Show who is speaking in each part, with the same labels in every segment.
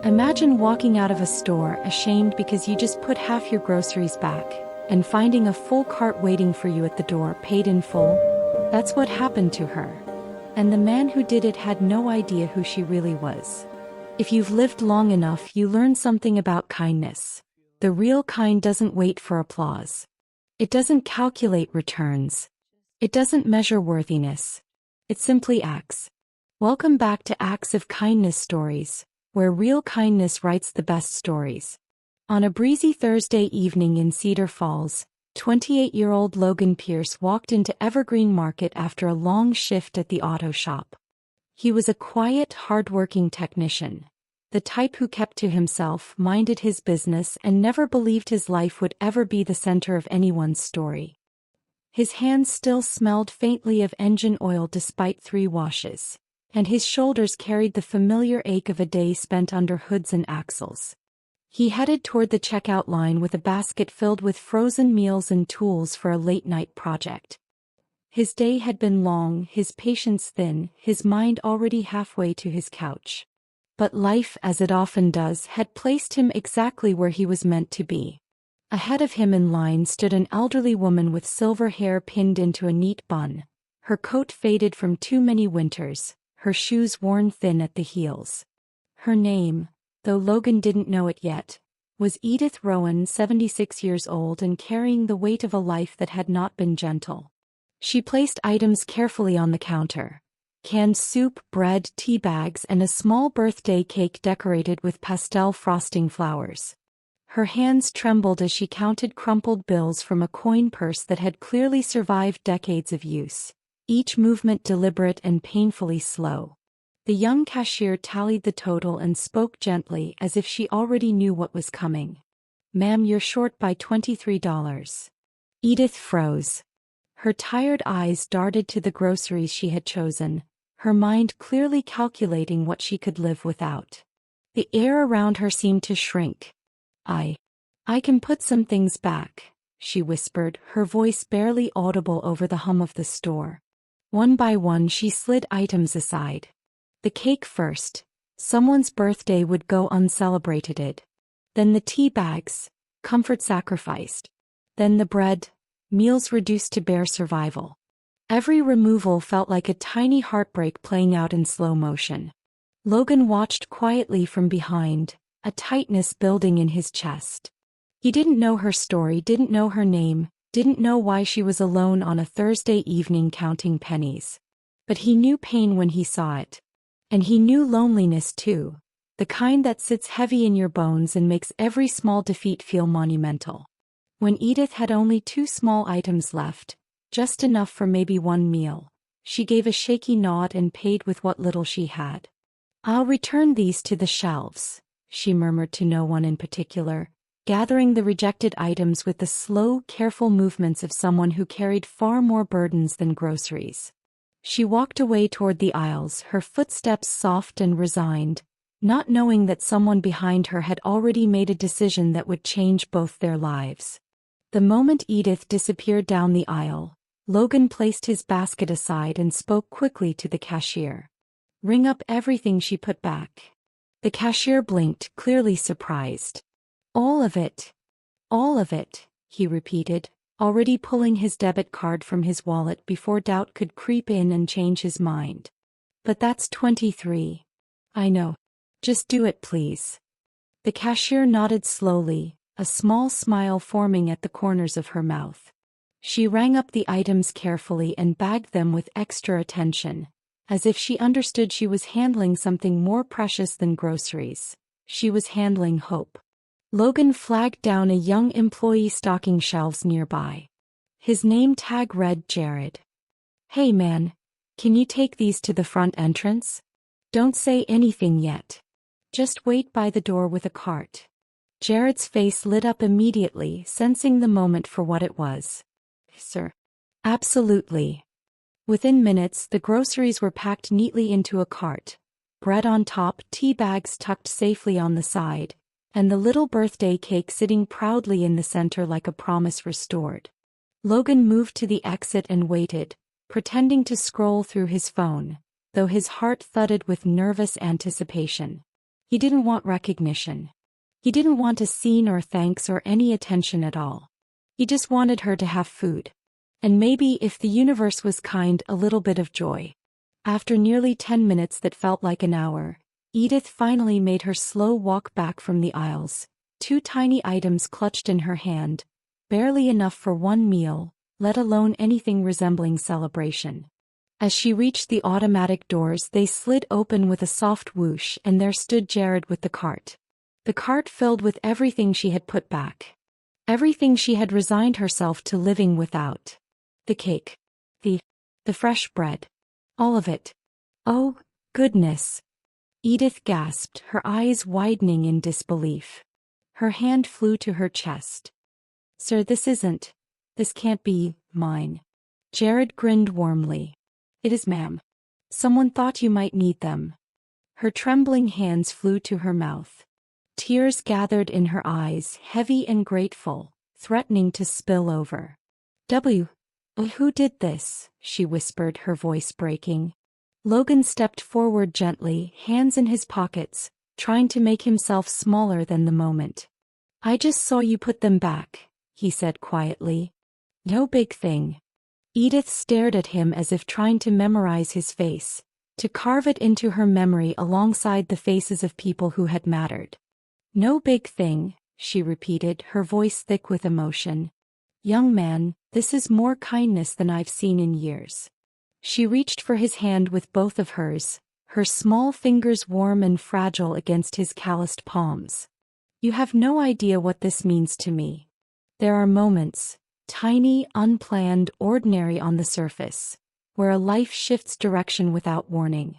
Speaker 1: Imagine walking out of a store ashamed because you just put half your groceries back, and finding a full cart waiting for you at the door paid in full. That's what happened to her. And the man who did it had no idea who she really was. If you've lived long enough, you learn something about kindness. The real kind doesn't wait for applause. It doesn't calculate returns. It doesn't measure worthiness. It simply acts. Welcome back to Acts of Kindness Stories, where real kindness writes the best stories. On a breezy Thursday evening in Cedar Falls, 28-year-old Logan Pierce walked into Evergreen Market after a long shift at the auto shop. He was a quiet, hard-working technician, the type who kept to himself, minded his business, and never believed his life would ever be the center of anyone's story. His hands still smelled faintly of engine oil despite 3 washes, and his shoulders carried the familiar ache of a day spent under hoods and axles. He headed toward the checkout line with a basket filled with frozen meals and tools for a late-night project. His day had been long, his patience thin, his mind already halfway to his couch. But life, as it often does, had placed him exactly where he was meant to be. Ahead of him in line stood an elderly woman with silver hair pinned into a neat bun, her coat faded from too many winters, her shoes worn thin at the heels. Her name, though Logan didn't know it yet, was Edith Rowan, 76 years old and carrying the weight of a life that had not been gentle. She placed items carefully on the counter: canned soup, bread, tea bags, and a small birthday cake decorated with pastel frosting flowers. Her hands trembled as she counted crumpled bills from a coin purse that had clearly survived decades of use, each movement deliberate and painfully slow. The young cashier tallied the total and spoke gently as if she already knew what was coming. "Ma'am, you're short by $23. Edith froze. Her tired eyes darted to the groceries she had chosen, her mind clearly calculating what she could live without. The air around her seemed to shrink. I can put some things back," she whispered, her voice barely audible over the hum of the store. One by one she slid items aside. The cake first. Someone's birthday would go uncelebrated. Then the tea bags, comfort sacrificed. Then the bread, meals reduced to bare survival. Every removal felt like a tiny heartbreak playing out in slow motion. Logan watched quietly from behind, a tightness building in his chest. He didn't know her story, didn't know her name, didn't know why she was alone on a Thursday evening counting pennies. But he knew pain when he saw it. And he knew loneliness too, the kind that sits heavy in your bones and makes every small defeat feel monumental. When Edith had only 2 small items left, just enough for maybe 1 meal, she gave a shaky nod and paid with what little she had. "I'll return these to the shelves," she murmured to no one in particular, gathering the rejected items with the slow, careful movements of someone who carried far more burdens than groceries. She walked away toward the aisles, her footsteps soft and resigned, not knowing that someone behind her had already made a decision that would change both their lives. The moment Edith disappeared down the aisle, Logan placed his basket aside and spoke quickly to the cashier. "Ring up everything she put back." The cashier blinked, clearly surprised. "All of it. All of it," he repeated, already pulling his debit card from his wallet before doubt could creep in and change his mind. "But that's 23. I know. Just do it, please." The cashier nodded slowly, a small smile forming at the corners of her mouth. She rang up the items carefully and bagged them with extra attention, as if she understood she was handling something more precious than groceries. She was handling hope. Logan flagged down a young employee stocking shelves nearby. His name tag read Jared. "Hey man, can you take these to the front entrance? Don't say anything yet. Just wait by the door with a cart." Jared's face lit up immediately, sensing the moment for what it was. "Sir." "Absolutely." Within minutes, the groceries were packed neatly into a cart, bread on top, tea bags tucked safely on the side, and the little birthday cake sitting proudly in the center like a promise restored. Logan moved to the exit and waited, pretending to scroll through his phone, though his heart thudded with nervous anticipation. He didn't want recognition. He didn't want a scene or thanks or any attention at all. He just wanted her to have food. And maybe, if the universe was kind, a little bit of joy. After nearly 10 minutes that felt like an hour, Edith finally made her slow walk back from the aisles, 2 tiny items clutched in her hand, barely enough for one meal, let alone anything resembling celebration. As she reached the automatic doors, they slid open with a soft whoosh, and there stood Jared with the cart. The cart filled with everything she had put back. Everything she had resigned herself to living without. The cake. The fresh bread. All of it. Oh, goodness. Edith gasped, her eyes widening in disbelief. Her hand flew to her chest. Sir, this can't be mine. Jared grinned warmly. It is, ma'am. Someone thought you might need them. Her trembling hands flew to her mouth. Tears gathered in her eyes, heavy and grateful, threatening to spill over. Who did this? She whispered, her voice breaking. Logan stepped forward gently, hands in his pockets, trying to make himself smaller than the moment. I just saw you put them back, he said quietly. No big thing. Edith stared at him as if trying to memorize his face, to carve it into her memory alongside the faces of people who had mattered. No big thing, she repeated, her voice thick with emotion. Young man, this is more kindness than I've seen in years. She reached for his hand with both of hers, her small fingers warm and fragile against his calloused palms. You have no idea what this means to me. There are moments, tiny, unplanned, ordinary on the surface, where a life shifts direction without warning.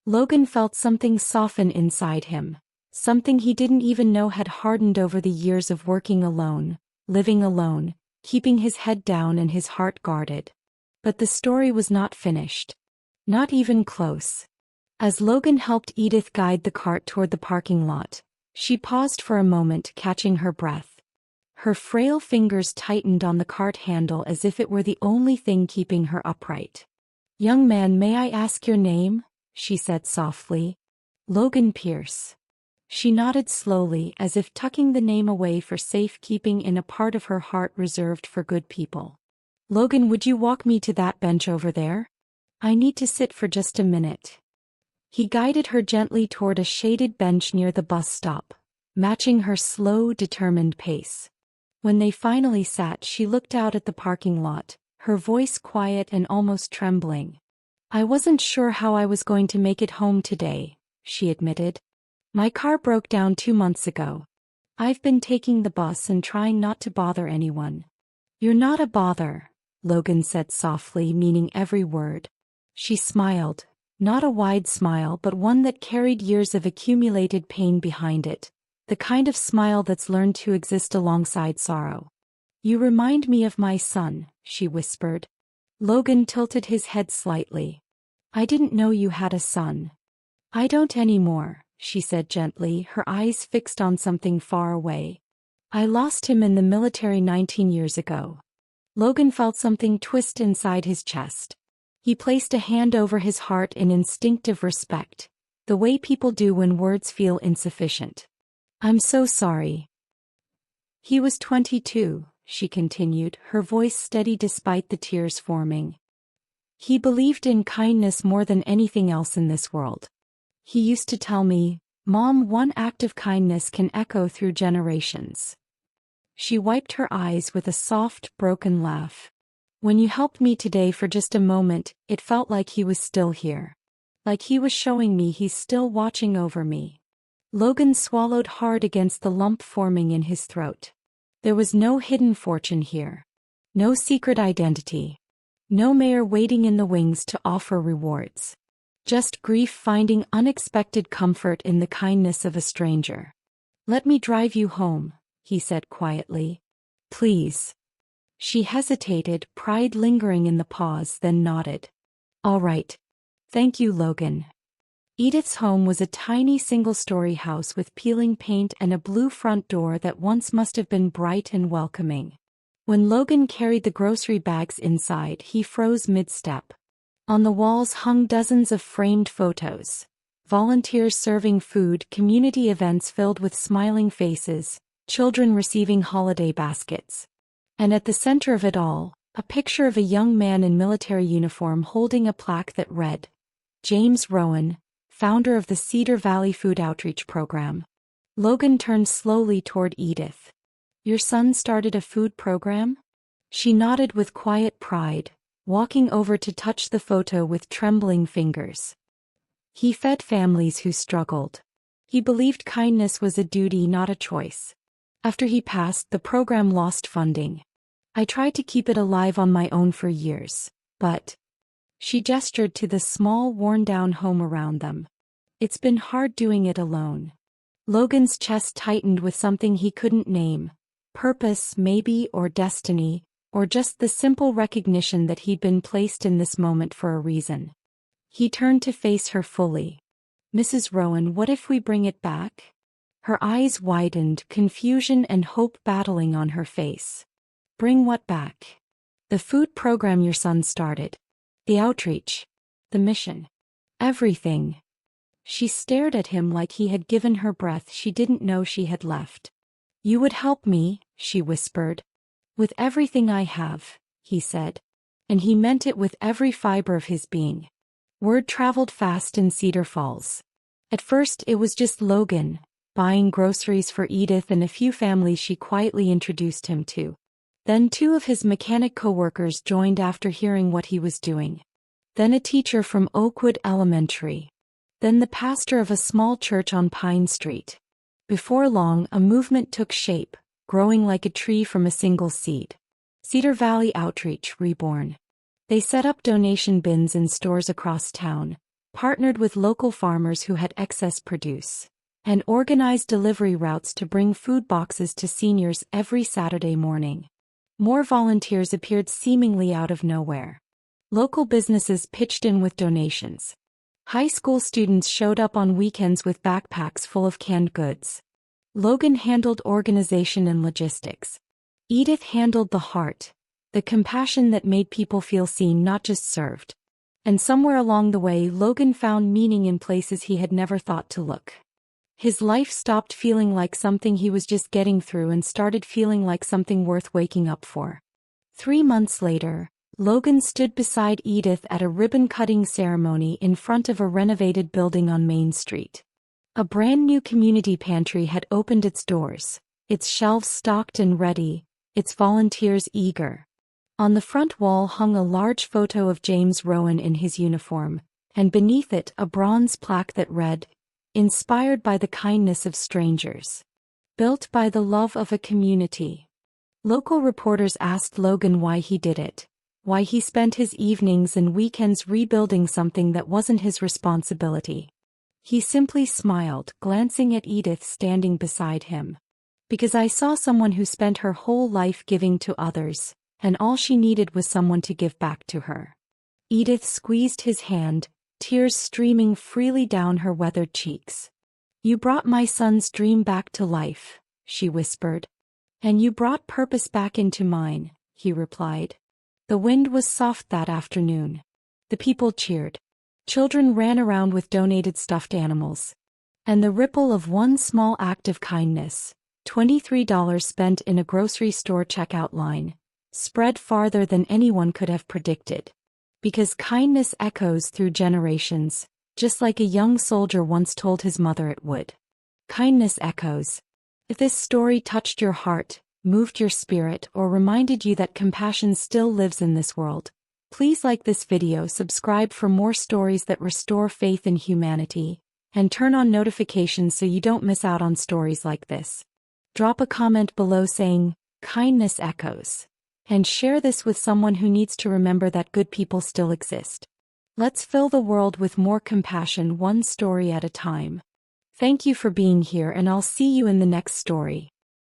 Speaker 1: Logan felt something soften inside him, something he didn't even know had hardened over the years of working alone, living alone, keeping his head down and his heart guarded. But the story was not finished. Not even close. As Logan helped Edith guide the cart toward the parking lot, she paused for a moment, catching her breath. Her frail fingers tightened on the cart handle as if it were the only thing keeping her upright. Young man, may I ask your name? She said softly. Logan Pierce. She nodded slowly, as if tucking the name away for safekeeping in a part of her heart reserved for good people. Logan, would you walk me to that bench over there? I need to sit for just a minute. He guided her gently toward a shaded bench near the bus stop, matching her slow, determined pace. When they finally sat, she looked out at the parking lot, her voice quiet and almost trembling. I wasn't sure how I was going to make it home today, she admitted. My car broke down 2 months ago. I've been taking the bus and trying not to bother anyone. You're not a bother, Logan said softly, meaning every word. She smiled, not a wide smile but one that carried years of accumulated pain behind it, the kind of smile that's learned to exist alongside sorrow. You remind me of my son, she whispered. Logan tilted his head slightly. I didn't know you had a son. I don't anymore, she said gently, her eyes fixed on something far away. I lost him in the military 19 years ago. Logan felt something twist inside his chest. He placed a hand over his heart in instinctive respect, the way people do when words feel insufficient. I'm so sorry. He was 22, she continued, her voice steady despite the tears forming. He believed in kindness more than anything else in this world. He used to tell me, Mom, one act of kindness can echo through generations. She wiped her eyes with a soft, broken laugh. When you helped me today for just a moment, it felt like he was still here. Like he was showing me he's still watching over me. Logan swallowed hard against the lump forming in his throat. There was no hidden fortune here. No secret identity. No mayor waiting in the wings to offer rewards. Just grief finding unexpected comfort in the kindness of a stranger. Let me drive you home, he said quietly. Please. She hesitated, pride lingering in the pause, then nodded. All right. Thank you, Logan. Edith's home was a tiny single-story house with peeling paint and a blue front door that once must have been bright and welcoming. When Logan carried the grocery bags inside, he froze mid-step. On the walls hung dozens of framed photos. volunteers serving food, community events filled with smiling faces, children receiving holiday baskets. And at the center of it all, a picture of a young man in military uniform holding a plaque that read, James Rowan, founder of the Cedar Valley Food Outreach Program. Logan turned slowly toward Edith. Your son started a food program? She nodded with quiet pride, walking over to touch the photo with trembling fingers. He fed families who struggled. He believed kindness was a duty, not a choice. After he passed, the program lost funding. I tried to keep it alive on my own for years, but... She gestured to the small, worn-down home around them. It's been hard doing it alone. Logan's chest tightened with something he couldn't name. Purpose, maybe, or destiny, or just the simple recognition that he'd been placed in this moment for a reason. He turned to face her fully. Mrs. Rowan, what if we bring it back? Her eyes widened, confusion and hope battling on her face. Bring what back? The food program your son started. The outreach. The mission. Everything. She stared at him like he had given her breath she didn't know she had left. You would help me, she whispered. With everything I have, he said. And he meant it with every fiber of his being. Word traveled fast in Cedar Falls. At first it was just Logan, buying groceries for Edith and a few families she quietly introduced him to. Then 2 of his mechanic co-workers joined after hearing what he was doing. Then a teacher from Oakwood Elementary. Then the pastor of a small church on Pine Street. Before long, a movement took shape, growing like a tree from a single seed. Cedar Valley Outreach Reborn. They set up donation bins in stores across town, partnered with local farmers who had excess produce, and organized delivery routes to bring food boxes to seniors every Saturday morning. More volunteers appeared seemingly out of nowhere. Local businesses pitched in with donations. High school students showed up on weekends with backpacks full of canned goods. Logan handled organization and logistics. Edith handled the heart, the compassion that made people feel seen, not just served. And somewhere along the way, Logan found meaning in places he had never thought to look. His life stopped feeling like something he was just getting through and started feeling like something worth waking up for. 3 months later, Logan stood beside Edith at a ribbon-cutting ceremony in front of a renovated building on Main Street. A brand-new community pantry had opened its doors, its shelves stocked and ready, its volunteers eager. On the front wall hung a large photo of James Rowan in his uniform, and beneath it a bronze plaque that read, Inspired by the kindness of strangers. Built by the love of a community. Local reporters asked Logan why he did it, why he spent his evenings and weekends rebuilding something that wasn't his responsibility. He simply smiled, glancing at Edith standing beside him. Because I saw someone who spent her whole life giving to others, and all she needed was someone to give back to her. Edith squeezed his hand, tears streaming freely down her weathered cheeks. You brought my son's dream back to life, she whispered. And you brought purpose back into mine, he replied. The wind was soft that afternoon. The people cheered. Children ran around with donated stuffed animals. And the ripple of one small act of kindness, $23 spent in a grocery store checkout line, spread farther than anyone could have predicted. Because kindness echoes through generations, just like a young soldier once told his mother it would. Kindness echoes. If this story touched your heart, moved your spirit, or reminded you that compassion still lives in this world, please like this video, subscribe for more stories that restore faith in humanity, and turn on notifications so you don't miss out on stories like this. Drop a comment below saying, kindness echoes. And share this with someone who needs to remember that good people still exist. Let's fill the world with more compassion, one story at a time. Thank you for being here, and I'll see you in the next story.